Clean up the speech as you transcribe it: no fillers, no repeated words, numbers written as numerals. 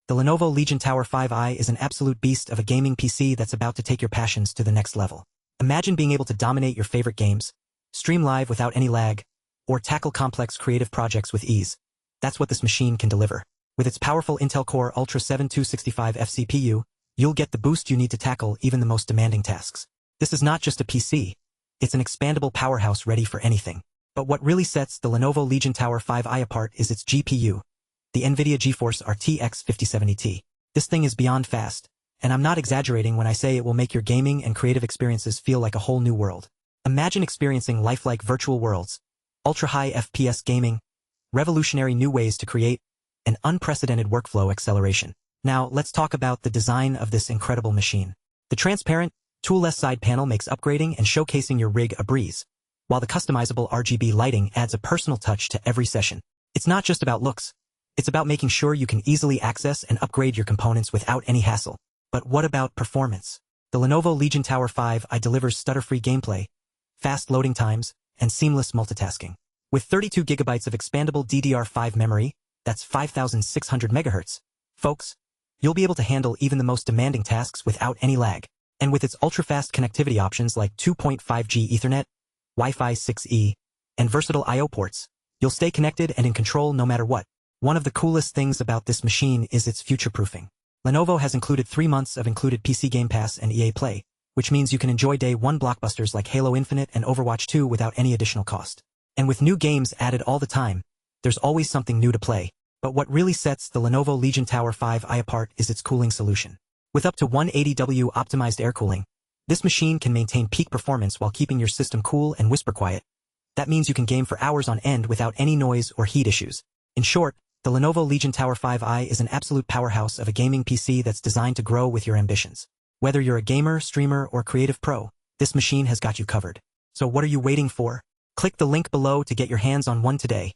The Lenovo Legion Tower 5i is an absolute beast of a gaming PC that's about to take your passions to the next level. Imagine being able to dominate your favorite games, stream live without any lag, or tackle complex creative projects with ease. That's what this machine can deliver. With its powerful Intel Core Ultra 7265F CPU, you'll get the boost you need to tackle even the most demanding tasks. This is not just a PC. It's an expandable powerhouse ready for anything. But what really sets the Lenovo Legion Tower 5i apart is its GPU, the NVIDIA GeForce RTX 5070 Ti. This thing is beyond fast, and I'm not exaggerating when I say it will make your gaming and creative experiences feel like a whole new world. Imagine experiencing lifelike virtual worlds, ultra-high FPS gaming, revolutionary new ways to create, and unprecedented workflow acceleration. Now, let's talk about the design of this incredible machine. The transparent, tool-less side panel makes upgrading and showcasing your rig a breeze, while the customizable RGB lighting adds a personal touch to every session. It's not just about looks. It's about making sure you can easily access and upgrade your components without any hassle. But what about performance? The Lenovo Legion Tower 5i delivers stutter-free gameplay, fast loading times, and seamless multitasking. With 32 GB of expandable DDR5 memory, that's 5,600 MHz, folks, you'll be able to handle even the most demanding tasks without any lag. And with its ultra-fast connectivity options like 2.5G Ethernet, Wi-Fi 6E, and versatile I/O ports, you'll stay connected and in control no matter what. One of the coolest things about this machine is its future-proofing. Lenovo has included 3 months of included PC GamePass and EA Play, which means you can enjoy day one blockbusters like Halo Infinite and Overwatch 2 without any additional cost. And with new games added all the time, there's always something new to play. But what really sets the Lenovo Legion Tower 5i apart is its cooling solution. With up to 180W optimized air cooling, this machine can maintain peak performance while keeping your system cool and whisper quiet. That means you can game for hours on end without any noise or heat issues. In short, the Lenovo Legion Tower 5i is an absolute powerhouse of a gaming PC that's designed to grow with your ambitions. Whether you're a gamer, streamer, or creative pro, this machine has got you covered. So what are you waiting for? Click the link below to get your hands on one today.